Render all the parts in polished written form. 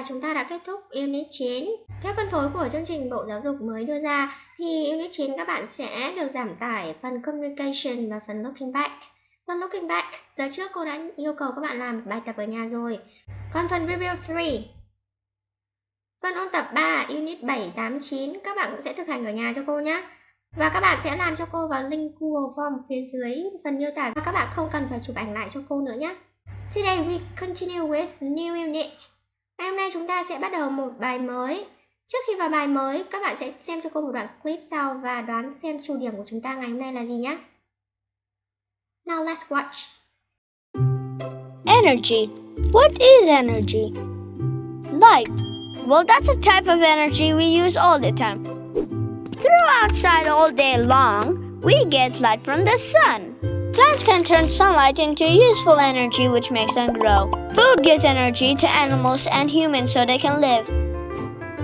là chúng ta đã kết thúc Unit 9. Theo phân phối của chương trình Bộ Giáo dục mới đưa ra, thì Unit 9 các bạn sẽ được giảm tải phần Communication và phần Looking Back. Phần Looking Back, giờ trước cô đã yêu cầu các bạn làm bài tập ở nhà rồi. Còn phần Review 3, phần ôn tập 3, Unit 7, 8, 9, các bạn cũng sẽ thực hành ở nhà cho cô nhé. Và các bạn sẽ làm cho cô vào link Google Form phía dưới phần miêu tả. Và các bạn không cần phải chụp ảnh lại cho cô nữa nhé. Today we continue with new unit. Ngày hôm nay chúng ta sẽ bắt đầu một bài mới. Trước khi vào bài mới, các bạn sẽ xem cho cô một đoạn clip sau và đoán xem chủ điểm của chúng ta ngày hôm nay là gì nhé. Now let's watch. Energy. What is energy? Light. Well, that's a type of energy we use all the time. Through outside all day long, we get light from the sun. Plants can turn sunlight into useful energy which makes them grow. Food gives energy to animals and humans so they can live.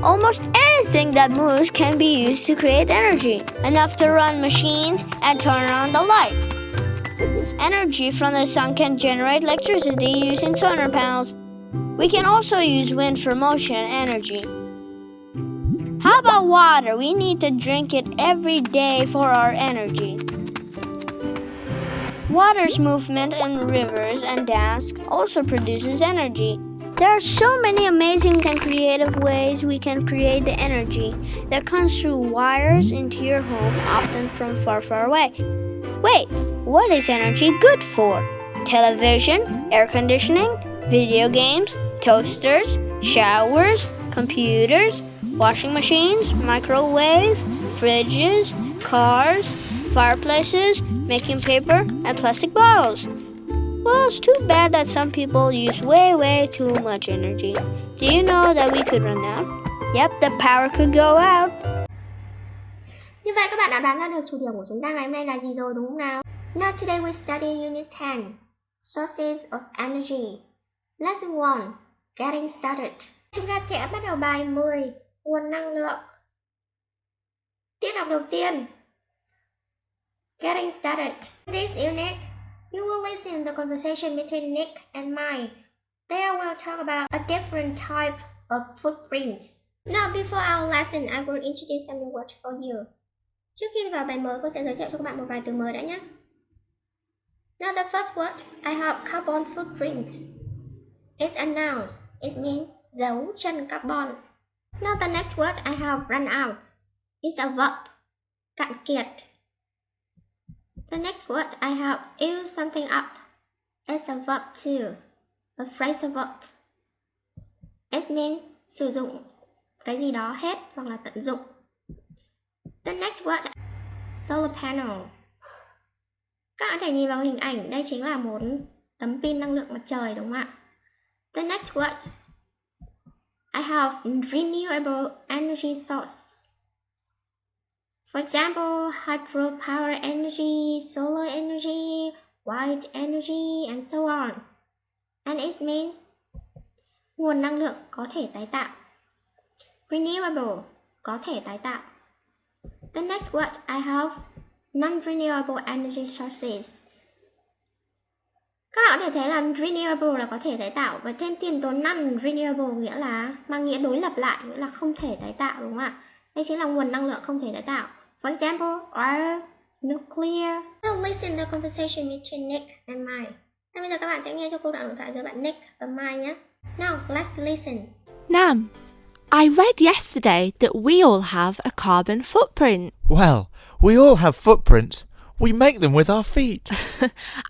Almost anything that moves can be used to create energy, enough to run machines and turn on the light. Energy from the sun can generate electricity using solar panels. We can also use wind for motion energy. How about water? We need to drink it every day for our energy. Water's movement in rivers and dams also produces energy. There are so many amazing and creative ways we can create the energy that comes through wires into your home, often from far, far away. Wait, what is energy good for? Television, air conditioning, video games, toasters, showers, computers, washing machines, microwaves, fridges, cars, fireplaces, making paper, and plastic bottles. Well, it's too bad that some people use way too much energy. Do you know that we could run out? Yep, the power could go out. Như vậy các bạn đã đoán ra được chủ điểm của chúng ta ngày hôm nay là gì rồi đúng không nào? Now today we study Unit 10, Sources of Energy. Lesson 1, Getting Started. Chúng ta sẽ bắt đầu bài 10, nguồn năng lượng. Tiết học đầu tiên, Getting Started. In this unit, you will listen to the conversation between Nick and Mike. There we'll talk about a different type of footprint. Now, before our lesson, I will introduce some new words for you. Trước khi vào bài mới, cô sẽ giới thiệu cho các bạn một vài từ mới đã nhé. Now, the first word, I have carbon footprint. It's a noun. It means dấu chân carbon. Now, the next word, I have run out. It's a verb. Cạn kiệt. The next word I have use something up. It's a verb too. A phrasal verb. It means sử dụng cái gì đó hết hoặc là tận dụng. The next word solar panel. Các bạn có thể nhìn vào hình ảnh, đây chính là một tấm pin năng lượng mặt trời đúng không ạ? The next word I have renewable energy source. For example, hydropower energy, solar energy, wind energy, and so on. And it means nguồn năng lượng có thể tái tạo. Renewable, có thể tái tạo. The next word I have non-renewable energy sources. Các bạn có thể thấy là renewable là có thể tái tạo, và thêm tiền tố non-renewable nghĩa là mang nghĩa đối lập lại, nghĩa là không thể tái tạo đúng không ạ? Đây chính là nguồn năng lượng không thể tái tạo. For example, oil, nuclear. Now listen to the conversation between Nick and Mike. Và bây giờ các bạn sẽ nghe cho câu đoạn đối thoại giữa bạn Nick và Mike nhé. Now, let's listen. Nam, I read yesterday that we all have a carbon footprint. Well, we all have footprints. We make them with our feet.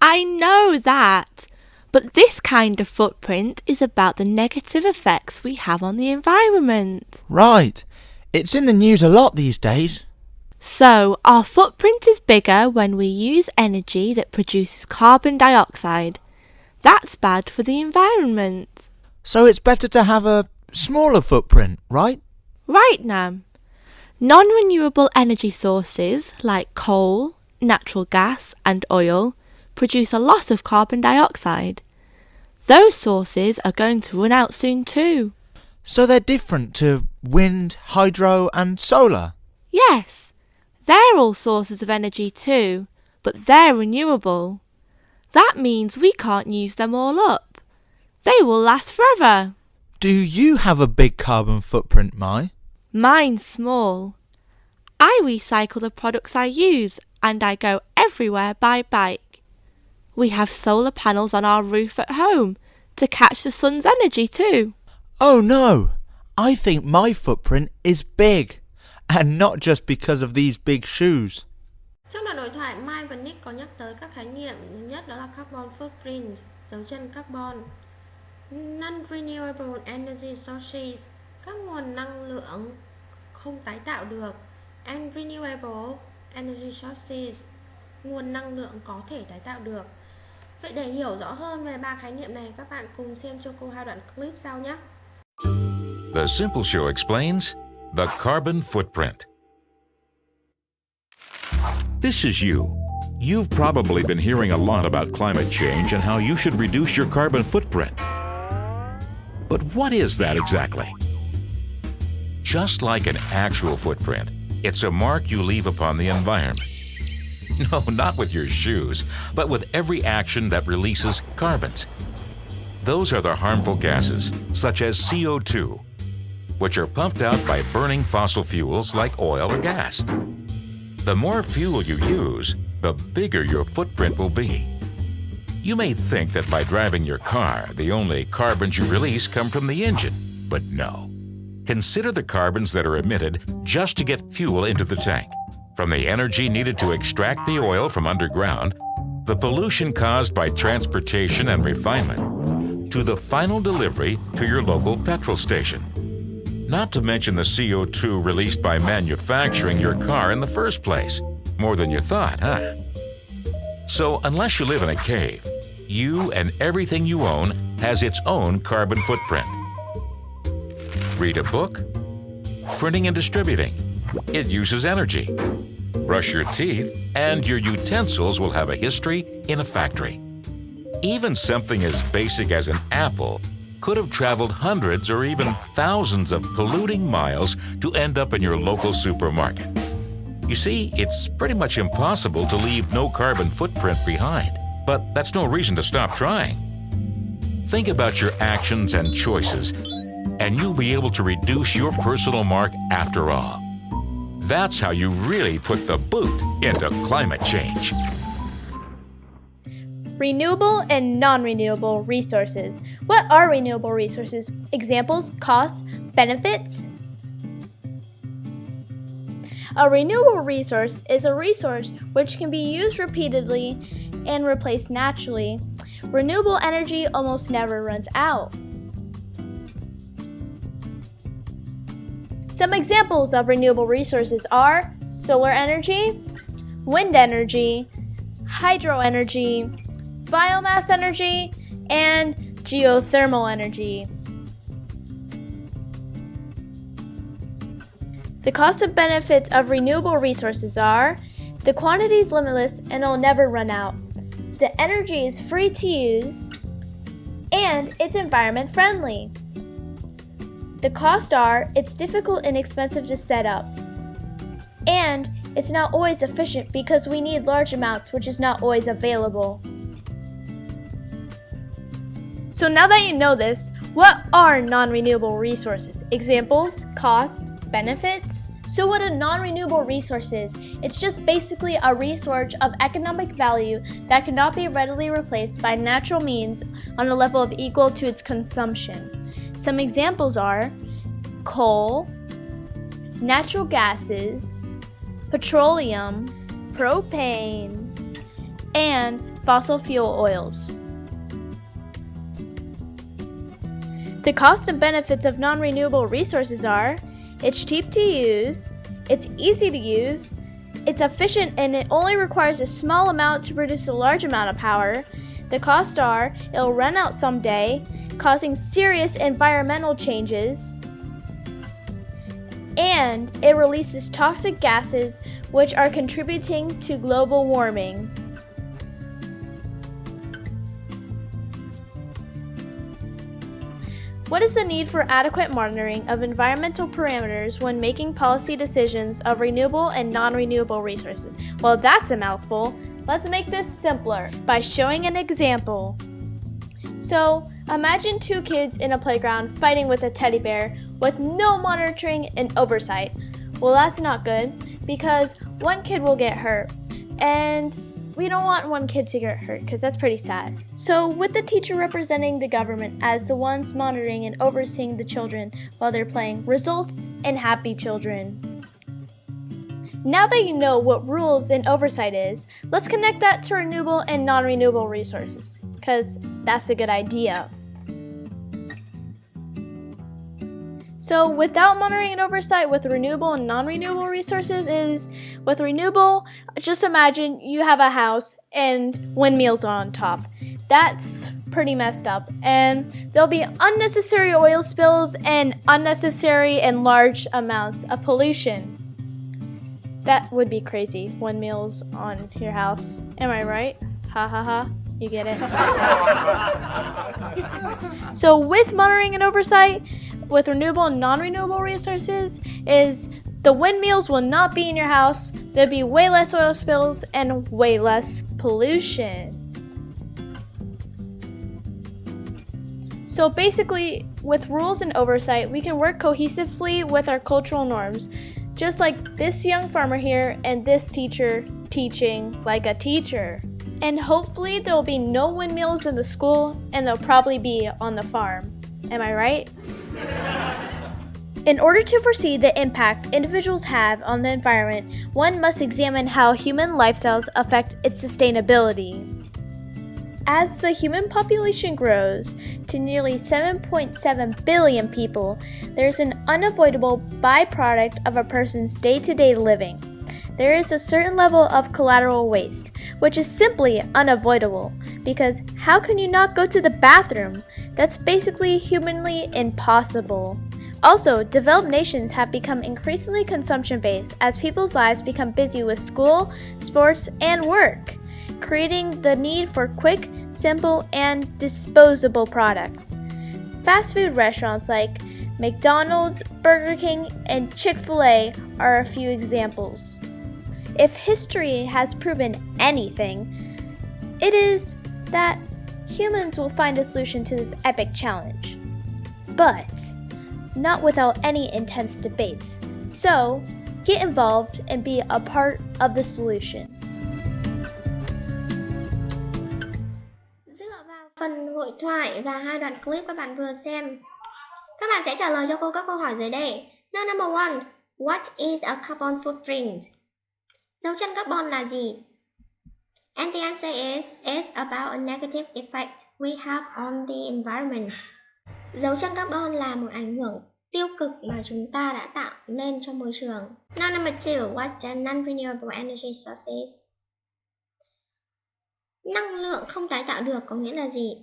I know that. But this kind of footprint is about the negative effects we have on the environment. Right. It's in the news a lot these days. So, our footprint is bigger when we use energy that produces carbon dioxide. That's bad for the environment. So it's better to have a smaller footprint, right? Right, Nam. Non-renewable energy sources like coal, natural gas and oil produce a lot of carbon dioxide. Those sources are going to run out soon too. So they're different to wind, hydro and solar? Yes, they're all sources of energy too, but they're renewable. That means we can't use them all up. They will last forever. Do you have a big carbon footprint, Mai? Mine's small. I recycle the products I use and I go everywhere by bike. We have solar panels on our roof at home to catch the sun's energy too. Oh no! I think my footprint is big, and not just because of these big shoes. Trong đoạn đối thoại, Mai và Nick có nhắc tới các khái niệm. Thứ nhất đó là carbon footprint, dấu chân carbon. Non-renewable energy sources, các nguồn năng lượng không tái tạo được. And renewable energy sources, nguồn năng lượng có thể tái tạo được. Vậy để hiểu rõ hơn về ba khái niệm này, các bạn cùng xem cho cô hai đoạn clip sau nhé. The Simple Show explains the carbon footprint. This is you. You've probably been hearing a lot about climate change and how you should reduce your carbon footprint. But what is that exactly? Just like an actual footprint, it's a mark you leave upon the environment. No, not with your shoes, but with every action that releases carbons. Those are the harmful gases, such as CO2, which are pumped out by burning fossil fuels like oil or gas. The more fuel you use, the bigger your footprint will be. You may think that by driving your car, the only carbons you release come from the engine, but no. Consider the carbons that are emitted just to get fuel into the tank. From the energy needed to extract the oil from underground, the pollution caused by transportation and refinement, to the final delivery to your local petrol station. Not to mention the CO2 released by manufacturing your car in the first place. More than you thought, huh? So unless you live in a cave, you and everything you own has its own carbon footprint. Read a book? Printing and distributing. It uses energy. Brush your teeth, and your utensils will have a history in a factory. Even something as basic as an apple could have traveled hundreds or even thousands of polluting miles to end up in your local supermarket. You see, it's pretty much impossible to leave no carbon footprint behind, but that's no reason to stop trying. Think about your actions and choices, and you'll be able to reduce your personal mark after all. That's how you really put the boot into climate change. Renewable and non-renewable resources. What are renewable resources? Examples, costs, benefits? A renewable resource is a resource which can be used repeatedly and replaced naturally. Renewable energy almost never runs out. Some examples of renewable resources are solar energy, wind energy, hydro energy, biomass energy, and geothermal energy. The cost and benefits of renewable resources are: the quantity is limitless and will never run out, the energy is free to use, and it's environment friendly. The costs are: it's difficult and expensive to set up, and it's not always efficient because we need large amounts, which is not always available. So now that you know this, what are non-renewable resources? Examples, costs, benefits? So what a non-renewable resource is, it's just basically a resource of economic value that cannot be readily replaced by natural means on a level of equal to its consumption. Some examples are coal, natural gases, petroleum, propane, and fossil fuel oils. The cost and benefits of non-renewable resources are: it's cheap to use, it's easy to use, it's efficient and it only requires a small amount to produce a large amount of power. The costs are: it'll run out someday, causing serious environmental changes, and it releases toxic gases which are contributing to global warming. What is the need for adequate monitoring of environmental parameters when making policy decisions of renewable and non-renewable resources? Well, that's a mouthful. Let's make this simpler by showing an example. So, Imagine two kids in a playground fighting with a teddy bear with no monitoring and oversight. Well, that's not good because one kid will get hurt, and we don't want one kid to get hurt because that's pretty sad. So with the teacher representing the government as the ones monitoring and overseeing the children while they're playing results in happy children. Now that you know what rules and oversight is, let's connect that to renewable and non-renewable resources, because that's a good idea. So without monitoring and oversight with renewable and non-renewable resources is, with renewable, just imagine you have a house and windmills are on top. That's pretty messed up. And there'll be unnecessary oil spills and unnecessary and large amounts of pollution. That would be crazy, windmills on your house. Am I right? Ha ha ha. You get it? So with monitoring and oversight, with renewable and non-renewable resources, is the windmills will not be in your house, there'll be way less oil spills and way less pollution. So basically, with rules and oversight, we can work cohesively with our cultural norms, just like this young farmer here and this teacher teaching like a teacher. And hopefully there will be no windmills in the school and they'll probably be on the farm. Am I right? In order to foresee the impact individuals have on the environment, one must examine how human lifestyles affect its sustainability. As the human population grows to nearly 7.7 billion people, there's an unavoidable byproduct of a person's day-to-day living. There is a certain level of collateral waste, which is simply unavoidable, because how can you not go to the bathroom? That's basically humanly impossible. Also, developed nations have become increasingly consumption-based as people's lives become busy with school, sports, and work, creating the need for quick, simple, and disposable products. Fast food restaurants like McDonald's, Burger King, and Chick-fil-A are a few examples. If history has proven anything, it is that humans will find a solution to this epic challenge. But not without any intense debates. So, get involved and be a part of the solution. Dựa vào phần hội thoại và 2 đoạn clip các bạn vừa xem, các bạn sẽ trả lời cho cô các câu hỏi dưới đây. Now, number 1. What is a carbon footprint? Dấu chân carbon là gì? And the answer is, it's about a negative effect we have on the environment. Dấu chân carbon là một ảnh hưởng tiêu cực mà chúng ta đã tạo nên cho môi trường. Now, number 2. What are non-renewable energy sources? Năng lượng không tái tạo được có nghĩa là gì?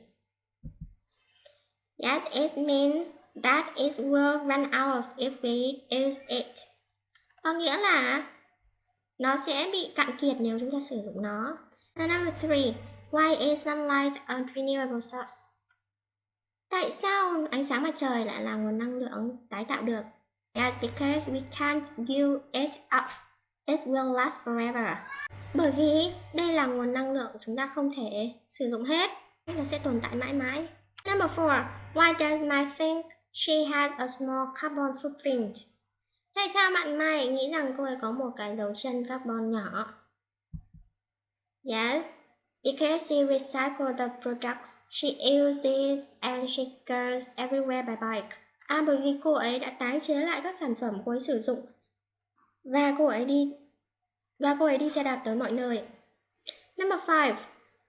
Yes, it means that it will run out if we use it. Có nghĩa là nó sẽ bị cạn kiệt nếu chúng ta sử dụng nó. And number 3. Why is sunlight a renewable source? Tại sao ánh sáng mặt trời lại là nguồn năng lượng tái tạo được? Yes, because we can't use it up. It will last forever. Bởi vì đây là nguồn năng lượng chúng ta không thể sử dụng hết, nó sẽ tồn tại mãi mãi. Number 4. Why does Mai think she has a small carbon footprint? Tại sao bạn Mai nghĩ rằng cô ấy có một cái dấu chân carbon nhỏ? Yes, because she recycles the products she uses and she goes everywhere by bike. Bởi vì cô ấy đã tái chế lại các sản phẩm cô ấy sử dụng và cô ấy đi xe đạp tới mọi nơi. Number 5.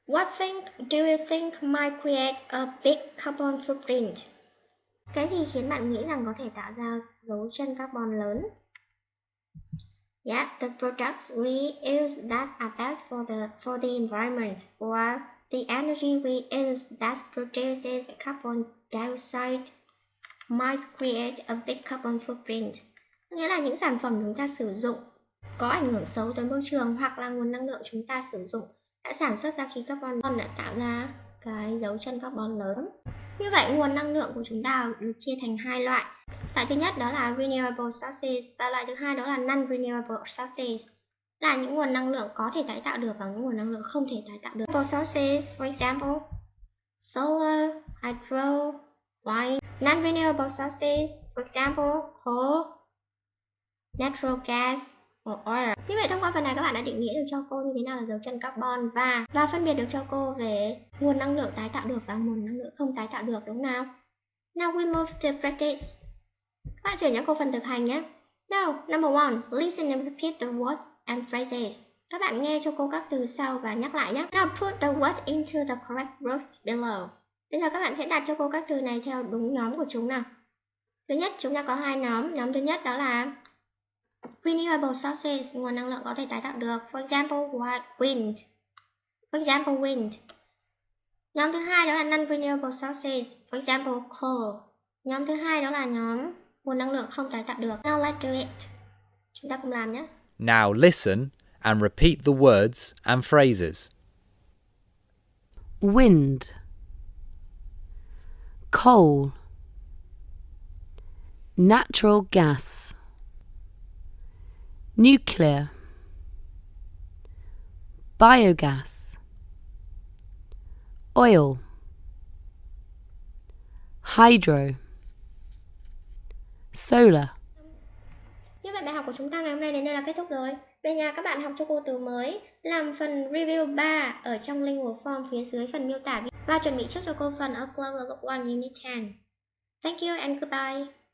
What thing do you think might create a big carbon footprint? Cái gì khiến bạn nghĩ rằng có thể tạo ra dấu chân carbon lớn? Yeah, the products we use that are best for the environment, or the energy we use that produces carbon dioxide might create a big carbon footprint. Nghĩa là những sản phẩm chúng ta sử dụng có ảnh hưởng xấu tới môi trường, hoặc là nguồn năng lượng chúng ta sử dụng đã sản xuất ra khí carbon đã tạo ra cái dấu chân carbon lớn. Như vậy nguồn năng lượng của chúng ta được chia thành 2 loại. Loại thứ nhất đó là renewable sources và loại thứ hai đó là non-renewable sources, là những nguồn năng lượng có thể tái tạo được và những nguồn năng lượng không thể tái tạo được. Renewable sources, for example, solar, hydro, wind, non-renewable sources, for example, coal, natural gas, or oil. Như vậy thông qua phần này các bạn đã định nghĩa được cho cô như thế nào là dấu chân carbon và phân biệt được cho cô về nguồn năng lượng tái tạo được và nguồn năng lượng không tái tạo được, đúng không nào? Now we move to practice. Các bạn chuyển cho cô phần thực hành nhé. Now, number 1, listen and repeat the words and phrases. Các bạn nghe cho cô các từ sau và nhắc lại nhé. Now put the words into the correct groups below. Bây giờ các bạn sẽ đặt cho cô các từ này theo đúng nhóm của chúng nào. Thứ nhất, chúng ta có hai nhóm. Nhóm thứ nhất đó là renewable sources, nguồn năng lượng có thể tái tạo được. For example, wind. For example, wind. Nhóm thứ hai đó là non-renewable sources. For example, coal. Nhóm thứ hai đó là nhóm nguồn năng lượng không tái tạo được. Now let's do it. Chúng ta cùng làm nhé. Now listen and repeat the words and phrases. Wind, coal, natural gas, nuclear, biogas, oil, hydro, solar. Như vậy bài học của chúng ta ngày hôm nay đến đây là kết thúc rồi. Về nhà các bạn học cho cô từ mới, làm phần review 3 ở trong lingual form phía dưới phần miêu tả và chuẩn bị trước cho cô phần A Global Look 1 Unit 10. Thank you and goodbye.